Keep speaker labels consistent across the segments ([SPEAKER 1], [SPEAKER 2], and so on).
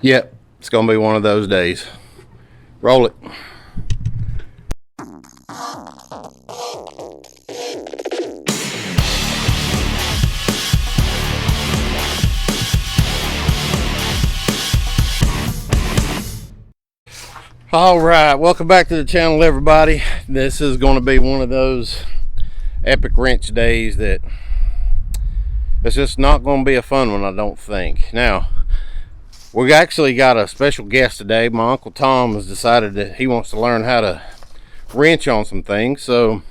[SPEAKER 1] Yep, it's gonna be one of those days. Roll it. All right, welcome back to the channel, everybody. This is going to be one of those epic wrench days that it's just not going to be a fun one, I don't think. Now, we actually got a special guest today. My Uncle Tom has decided that he wants to learn how to wrench on some things. So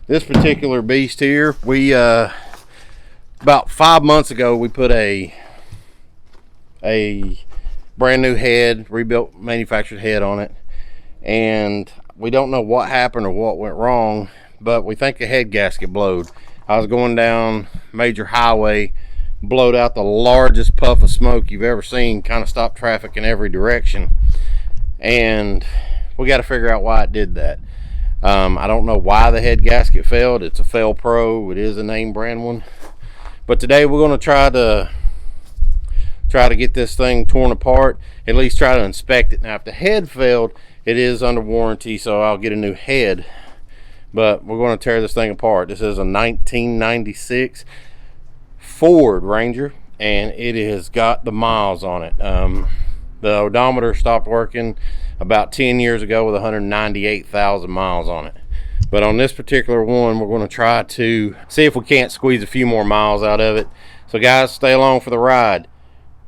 [SPEAKER 1] this particular beast here, we about 5 months ago we put a brand new head, rebuilt manufactured head on it, and we don't know what happened or what went wrong, but we think the head gasket blowed. I was going down major highway, blowed out the largest puff of smoke you've ever seen, kind of stopped traffic in every direction, and we got to figure out why it did that. I don't know why the head gasket failed. It's a Fail Pro. It is a name brand one, but today we're going to try to get this thing torn apart, at least try to inspect it. Now, if the head failed, it is under warranty, so I'll get a new head, but we're going to tear this thing apart. This is a 1996 Ford Ranger, and it has got the miles on it. The odometer stopped working about 10 years ago with 198,000 miles on it. But on this particular one, we're going to try to see if we can't squeeze a few more miles out of it. So guys, stay along for the ride.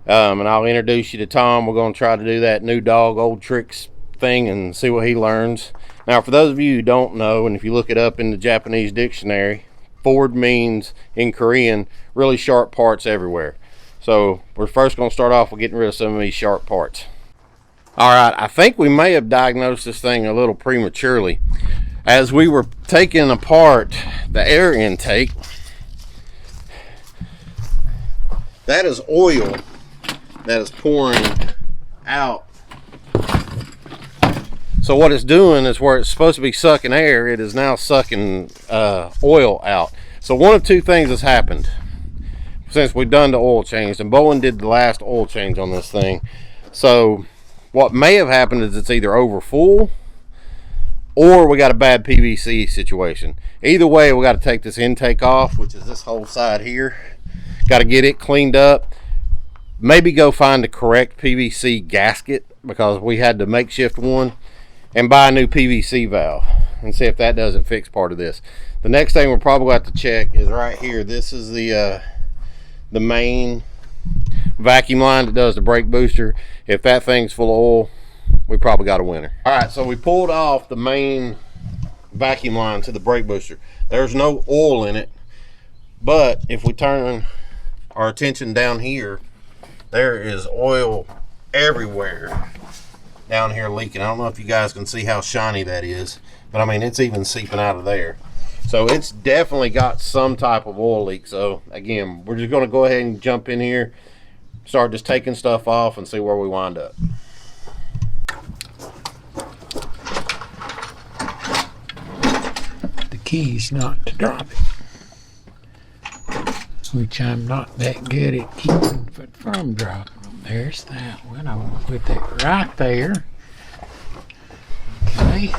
[SPEAKER 1] And I'll introduce you to Tom. We're going to try to do that new dog old tricks thing and see what he learns. Now, for those of you who don't know, and if you look it up in the Japanese dictionary, Ford means in Korean really sharp parts everywhere. So we're first going to start off with getting rid of some of these sharp parts. All right, I think we may have diagnosed this thing a little prematurely. As we were taking apart the air intake, that is oil that is pouring out. So what it's doing is, where it's supposed to be sucking air, it is now sucking oil out. So one of two things has happened since we've done the oil change, and Bowen did the last oil change on this thing. So what may have happened is it's either over full or we got a bad PVC situation. Either way, we got to take this intake off, which is this whole side here. Got to get it cleaned up. Maybe go find the correct PVC gasket, because we had the makeshift one, and buy a new PVC valve and see if that doesn't fix part of this. The next thing we're probably going to have to check is right here. This is the main vacuum line that does the brake booster. If that thing's full of oil, we probably got a winner. All right, so we pulled off the main vacuum line to the brake booster. There's no oil in it, but if we turn our attention down here, there is oil everywhere down here leaking. I don't know if you guys can see how shiny that is, but I mean, it's even seeping out of there. So it's definitely got some type of oil leak. So again, we're just going to go ahead and jump in here, start just taking stuff off, and see where we wind up.
[SPEAKER 2] The key's not to drop it, which I'm not that good at keeping it from dropping them. There's that one. I'm going to put that right there. Okay.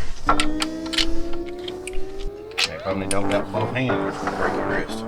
[SPEAKER 1] Okay, probably don't got both hands, break your wrist.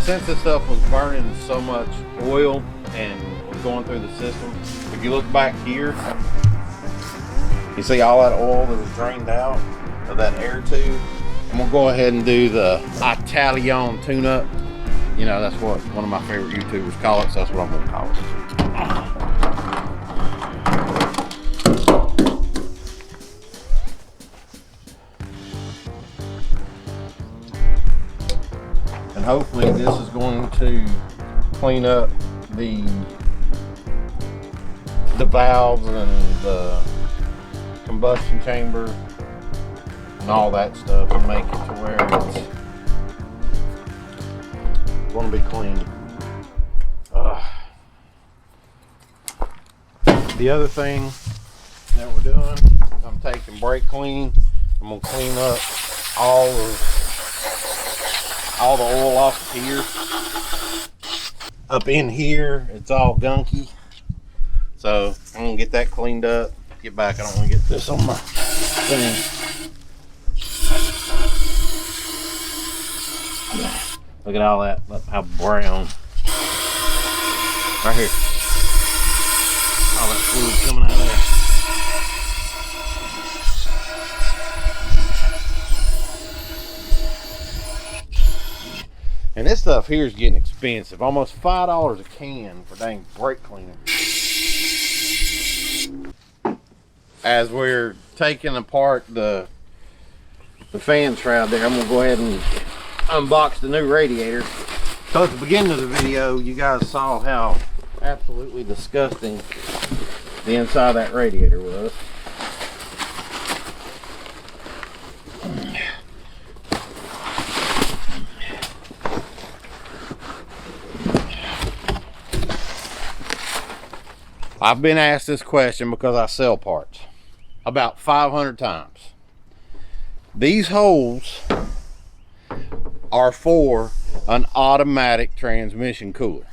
[SPEAKER 1] since this stuff was burning so much oil and was going through the system, if you look back here, you see all that oil that was drained out of that air tube. I'm gonna go ahead and do the Italian tune-up. You know, that's what one of my favorite YouTubers call it, so that's what I'm gonna call it. And hopefully this is going to clean up the valves and the combustion chamber and all that stuff, and make it to where it's going to be clean. The other thing that we're doing is I'm taking brake clean. I'm going to clean up all the oil off of here. Up in here, it's all gunky. So I'm going to get that cleaned up. Get back, I don't want to get this on my thing. Look at all that, look how brown. Right here. All that fluid coming out of there. And this stuff here is getting expensive. Almost $5 a can for dang brake cleaner. As we're taking apart the fan shroud there, I'm gonna go ahead and unbox the new radiator. So at the beginning of the video, you guys saw how absolutely disgusting the inside of that radiator was. I've been asked this question because I sell parts about 500 times. These holes are for an automatic transmission cooler.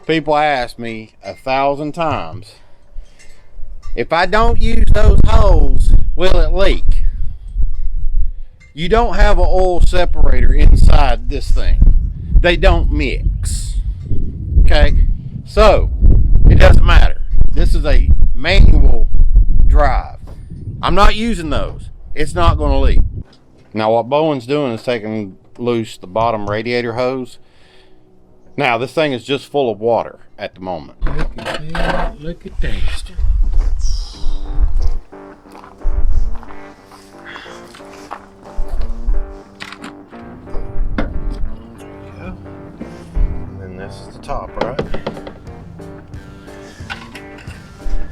[SPEAKER 1] People ask me 1,000 times, if I don't use those holes, will it leak? You don't have an oil separator inside this thing. They don't mix. Okay? So, it doesn't matter. This is a manual drive. I'm not using those. It's not going to leak. Now what Bowen's doing is taking loose the bottom radiator hose. Now this thing is just full of water at the moment.
[SPEAKER 2] Look at that. Look at that.
[SPEAKER 1] There you go. And then this is the top, right?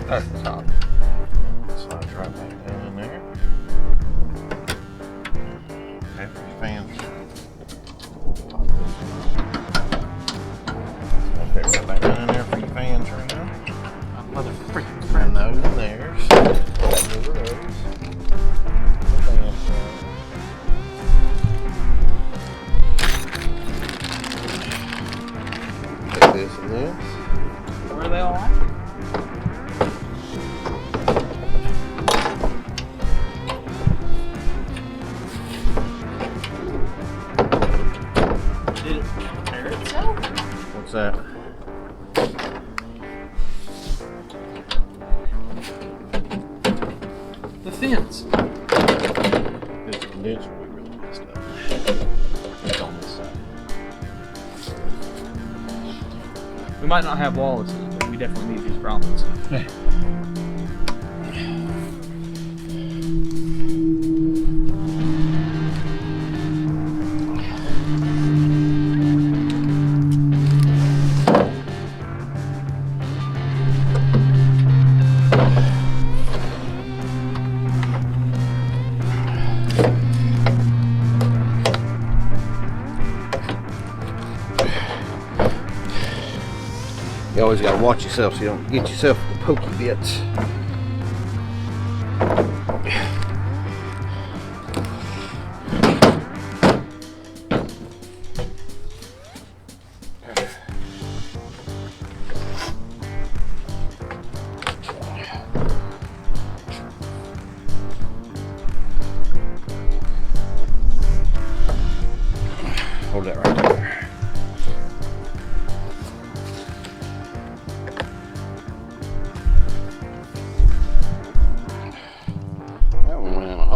[SPEAKER 1] That's the top. Slides right back down in there. After your fans. Okay, right back down in there for your fans right now. Motherfucker. And those and theirs. Those are those. The fans. Take this and this.
[SPEAKER 3] Where are they all at? Did it tear itself?
[SPEAKER 1] What's that?
[SPEAKER 3] The fence.
[SPEAKER 1] This condenser we really messed up. It's on this side.
[SPEAKER 3] We might not have wallets, but we definitely need these grommets.
[SPEAKER 2] Yeah.
[SPEAKER 1] You always got to watch yourself so you don't get yourself the pokey bits. Hold that right there.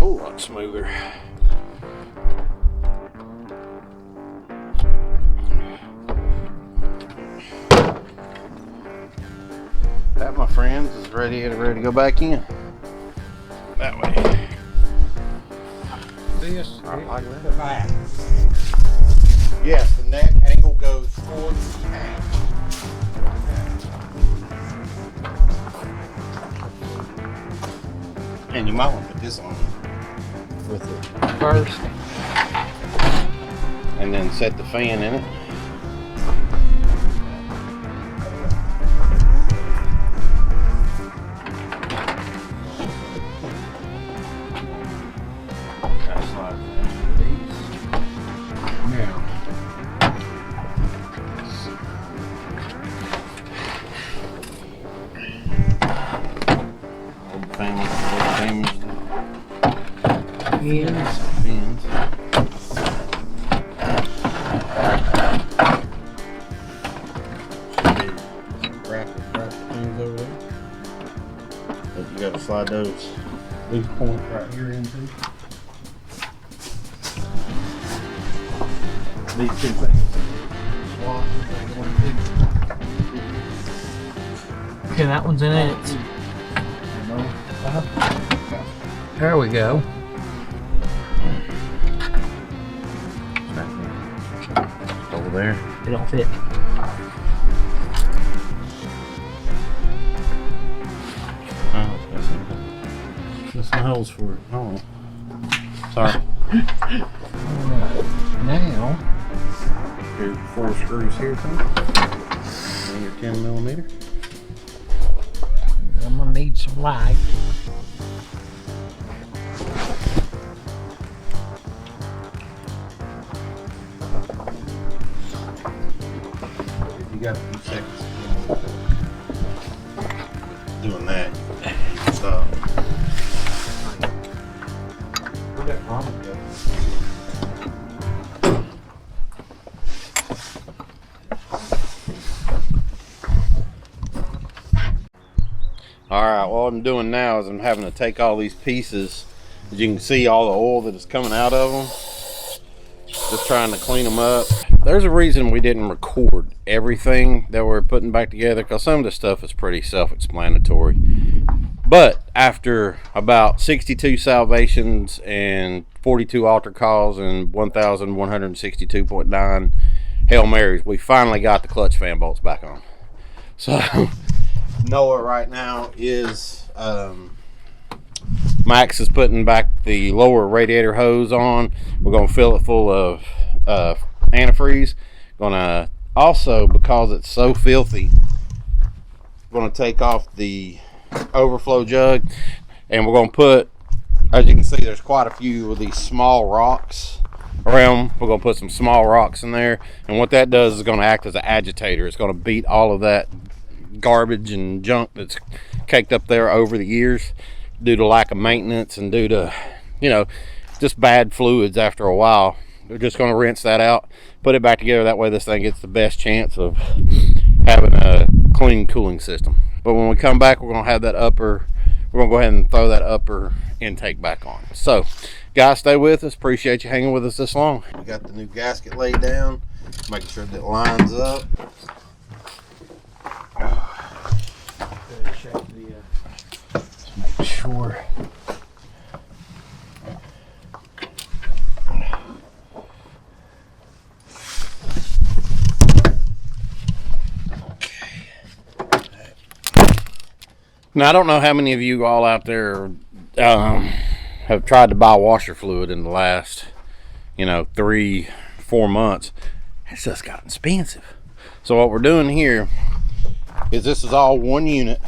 [SPEAKER 1] whole lot smoother. That, my friends, is ready to go back in. That way.
[SPEAKER 2] This
[SPEAKER 1] like
[SPEAKER 2] is the back.
[SPEAKER 1] Yes, the neck angle goes towards the tank. And you might want to put this on with it
[SPEAKER 2] First.
[SPEAKER 1] and then set the fan in it.
[SPEAKER 2] Now.
[SPEAKER 1] Fins. Wrap the things over there. But you gotta slide those loose points right here into. These two things.
[SPEAKER 3] Okay, that one's in it.
[SPEAKER 2] There we go.
[SPEAKER 1] Over there.
[SPEAKER 3] They don't fit.
[SPEAKER 1] Oh, that's some holes for it. Oh, sorry.
[SPEAKER 2] Now,
[SPEAKER 1] Here's 4 screws here, Tom. And your 10mm.
[SPEAKER 2] I'm gonna need some light.
[SPEAKER 1] You got a few seconds doing that. Stop. Where'd that vomit go? Alright, what I'm doing now is I'm having to take all these pieces. As you can see, all the oil that is coming out of them. Just trying to clean them up. There's a reason we didn't record everything that we're putting back together, because some of the stuff is pretty self-explanatory. But after about 62 salvations and 42 altar calls and 1,162.9 Hail Marys, we finally got the clutch fan bolts back on. So Noah right now is Max is putting back the lower radiator hose on. We're going to fill it full of antifreeze. Gonna also, because it's so filthy, going to take off the overflow jug, and we're going to put, as you can see, there's quite a few of these small rocks around. We're going to put some small rocks in there, and what that does is going to act as an agitator. It's going to beat all of that garbage and junk that's caked up there over the years due to lack of maintenance and due to, you know, just bad fluids. After a while, we're just going to rinse that out, put it back together. That way this thing gets the best chance of having a clean cooling system. But when we come back, we're going to have that upper, we're going to go ahead and throw that upper intake back on. So guys, stay with us. Appreciate you hanging with us this long. We got the new gasket laid down, making sure that it lines up.
[SPEAKER 2] Make sure.
[SPEAKER 1] Now, I don't know how many of you all out there have tried to buy washer fluid in the last, 3-4 months. It's just gotten expensive. So what we're doing here is this is all one unit.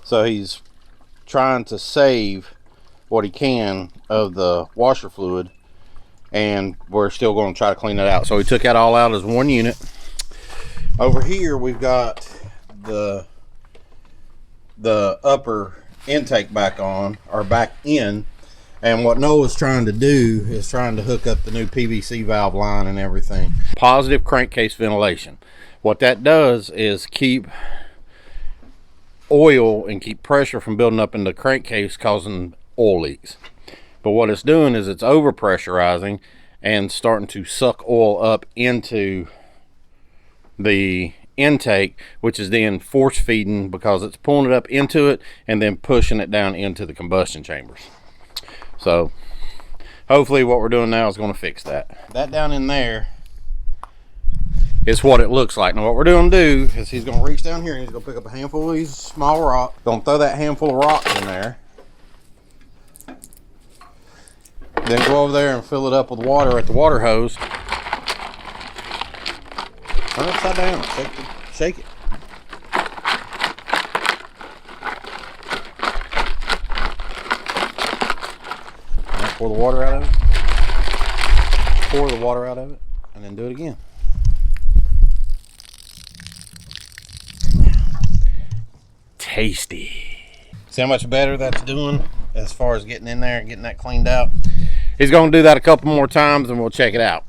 [SPEAKER 1] So he's trying to save what he can of the washer fluid, and we're still going to try to clean it out. So we took that all out as one unit. Over here we've got the upper intake back on, or back in, and what Noah's trying to do is trying to hook up the new PVC valve line and everything. Positive crankcase ventilation. What that does is keep oil and keep pressure from building up in the crankcase, causing oil leaks. But what it's doing is it's over pressurizing and starting to suck oil up into the intake, which is then force feeding because it's pulling it up into it and then pushing it down into the combustion chambers. So hopefully what we're doing now is going to fix that. That down in there is what it looks like. Now what we're going to do is he's going to reach down here and he's going to pick up a handful of these small rocks. Going to throw that handful of rocks in there. Then go over there and fill it up with water at the water hose. Turn it upside down. Shake it. Now pour the water out of it. Pour the water out of it. And then do it again. Tasty. See how much better that's doing as far as getting in there and getting that cleaned out? He's going to do that a couple more times and we'll check it out.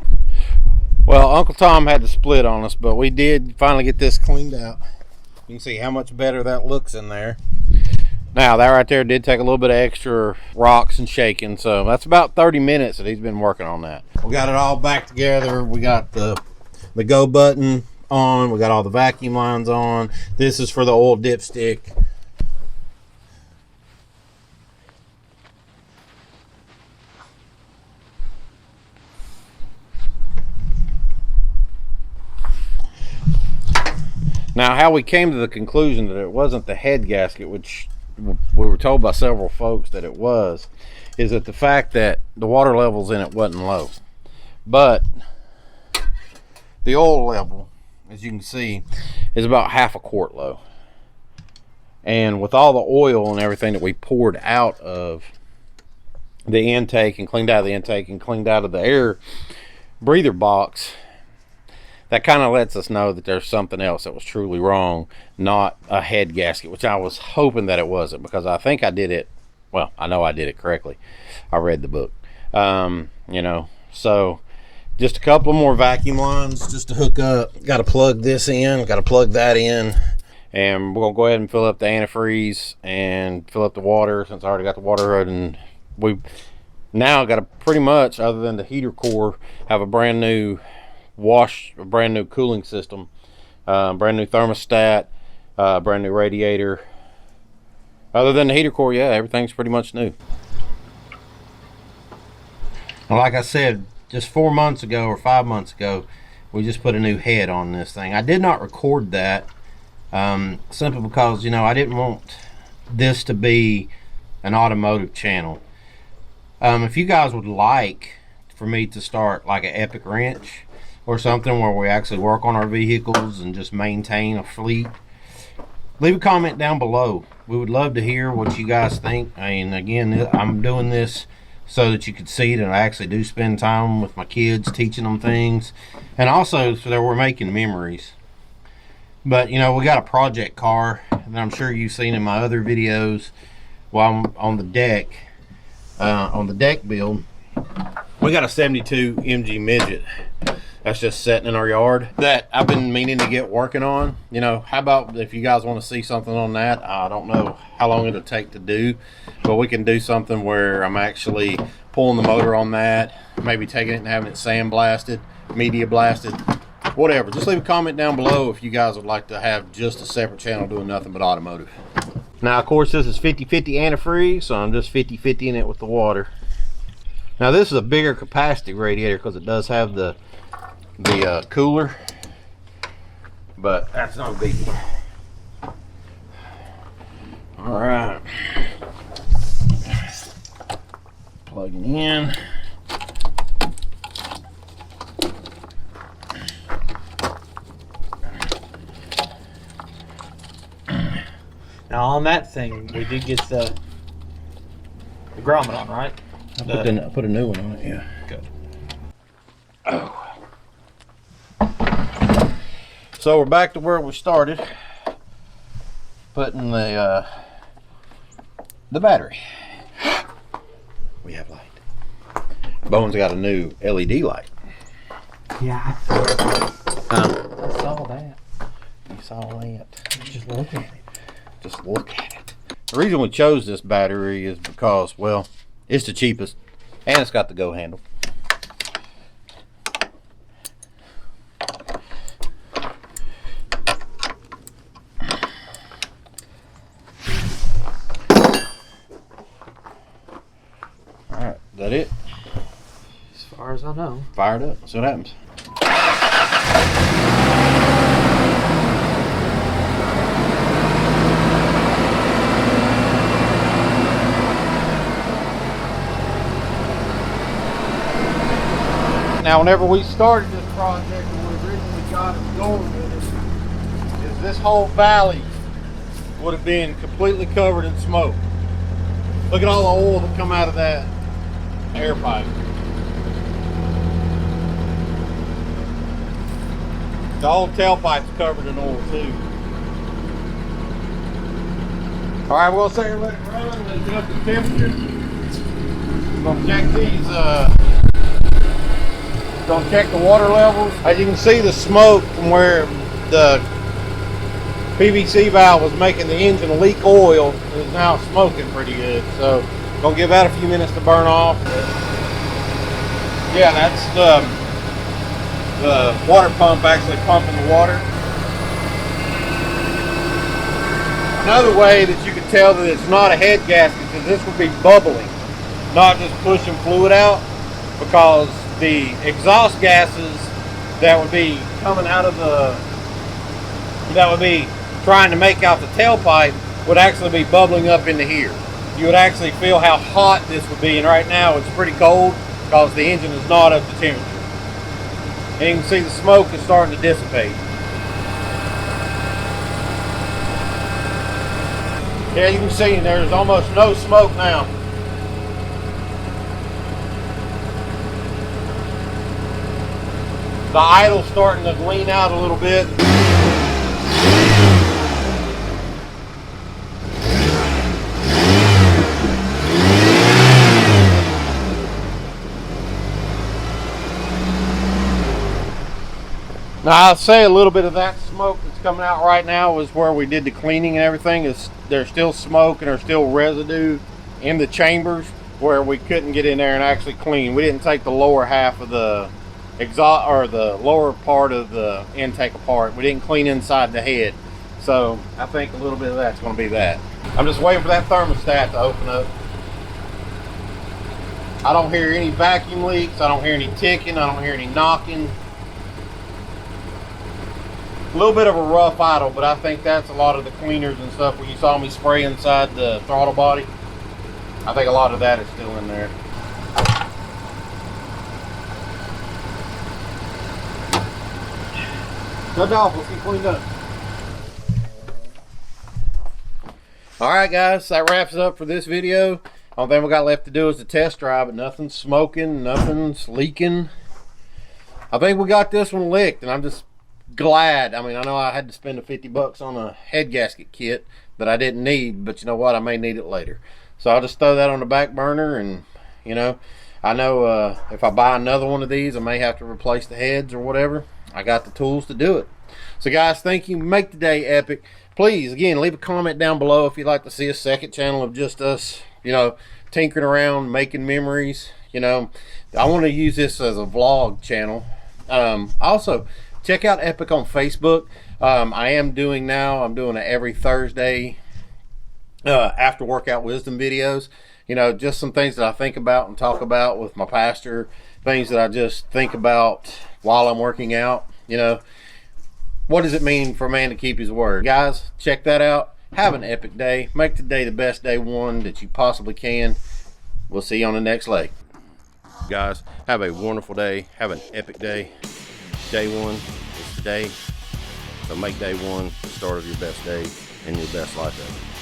[SPEAKER 1] Well, Uncle Tom had to split on us, but we did finally get this cleaned out. You can see how much better that looks in there. Now, that right there did take a little bit of extra rocks and shaking, so that's about 30 minutes that he's been working on that. We got it all back together. We got the go button on. We got all the vacuum lines on. This is for the oil dipstick. Now, how we came to the conclusion that it wasn't the head gasket, which we were told by several folks that it was, is that the fact that the water levels in it wasn't low. But the oil level, as you can see, is about half a quart low. And with all the oil and everything that we poured out of the intake and cleaned out of the intake and cleaned out of the air breather box, that kind of lets us know that there's something else that was truly wrong, not a head gasket, which I was hoping that it wasn't, because I think I did it, well, I know I did it correctly. I read the book. You know, so just a couple more vacuum lines just to hook up. Got to plug this in, got to plug that in, and we're going to go ahead and fill up the antifreeze and fill up the water, since I already got the water, and we now got to pretty much, other than the heater core, have a brand new a brand new cooling system, brand new thermostat, brand new radiator. Other than the heater core, yeah, everything's pretty much new. Now, like I said, just 4 months ago or 5 months ago, we just put a new head on this thing. I did not record that simply because, you know, I didn't want this to be an automotive channel. If you guys would like for me to start like an epic wrench or something where we actually work on our vehicles and just maintain a fleet, leave a comment down below. We would love to hear what you guys think. I mean, again, I'm doing this so that you could see that I actually do spend time with my kids, teaching them things, and also so that we're making memories. But, you know, we got a project car that I'm sure you've seen in my other videos while I'm on the deck build. We got a 72 MG midget that's just sitting in our yard that I've been meaning to get working on. You know, how about if you guys want to see something on that? I don't know how long it'll take to do, but we can do something where I'm actually pulling the motor on that, maybe taking it and having it sandblasted, media blasted, whatever. Just leave a comment down below if you guys would like to have just a separate channel doing nothing but automotive. Now, of course, this is 50-50 antifreeze, so I'm just 50-50 in it with the water. Now, this is a bigger capacity radiator because it does have the cooler, but that's no biggie. All right, plugging in.
[SPEAKER 3] Now on that thing, we did get the grommet on, right?
[SPEAKER 1] I put a new one on it, yeah.
[SPEAKER 3] Good.
[SPEAKER 1] Oh. So we're back to where we started, putting the battery. We have light. Bowen's got a new LED light.
[SPEAKER 3] Yeah, I saw that.
[SPEAKER 1] You saw that?
[SPEAKER 3] Just look at it.
[SPEAKER 1] Just look at it. The reason we chose this battery is because, well, it's the cheapest and it's got the go handle. Alright, is that it?
[SPEAKER 3] As far as I know.
[SPEAKER 1] Fired up. Let's see what happens. Now, whenever we started this project and we originally got it going with it, is this whole valley would have been completely covered in smoke. Look at all the oil that come out of that air pipe. The whole tailpipe's covered in oil too. All right, we'll sit here and let it run, let it get up to temperature. We're gonna check these. Gonna check the water levels. As you can see, the smoke from where the PVC valve was making the engine leak oil is now smoking pretty good. So, gonna give that a few minutes to burn off. Yeah, that's the water pump actually pumping the water. Another way that you can tell that it's not a head gasket is this would be bubbling, not just pushing fluid out, because the exhaust gases that would be coming out of that would be trying to make out the tailpipe would actually be bubbling up into here. You would actually feel how hot this would be, and right now it's pretty cold because the engine is not up to temperature. And you can see the smoke is starting to dissipate. Yeah, you can see there's almost no smoke now. The idle's starting to lean out a little bit. Now, I'll say a little bit of that smoke that's coming out right now is where we did the cleaning and everything. There's still smoke and there's still residue in the chambers where we couldn't get in there and actually clean. We didn't take the lower half of the exhaust or the lower part of the intake apart. We didn't clean inside the head, so I think a little bit of that's going to be that. I'm just waiting for that thermostat to open up. I don't hear any vacuum leaks. I don't hear any ticking. I don't hear any knocking. A little bit of a rough idle, but I think that's a lot of the cleaners and stuff where you saw me spray inside the throttle body. I think a lot of that is still in there. Shut off, let's get cleaned up. Alright guys, that wraps it up for this video. Only thing we got left to do is the test drive, but nothing's smoking, nothing's leaking. I think we got this one licked, and I'm just glad. I mean, I know I had to spend the 50 bucks on a head gasket kit that I didn't need, but you know what, I may need it later. So I'll just throw that on the back burner, and you know, I know if I buy another one of these, I may have to replace the heads or whatever. I got the tools to do it. So guys, thank you. Make the day epic. Please, again, leave a comment down below if you'd like to see a second channel of just us, you know, tinkering around, making memories. You know, I want to use this as a vlog channel. Also, check out Epic on Facebook. I'm doing it every Thursday after workout wisdom videos. You know, just some things that I think about and talk about with my pastor, things that I just think about while I'm working out. You know, what does it mean for a man to keep his word? Guys, check that out. Have an epic day. Make today the best day one that you possibly can. We'll see you on the next leg. Guys, have a wonderful day. Have an epic day. Day one is today. So make day one the start of your best day and your best life ever.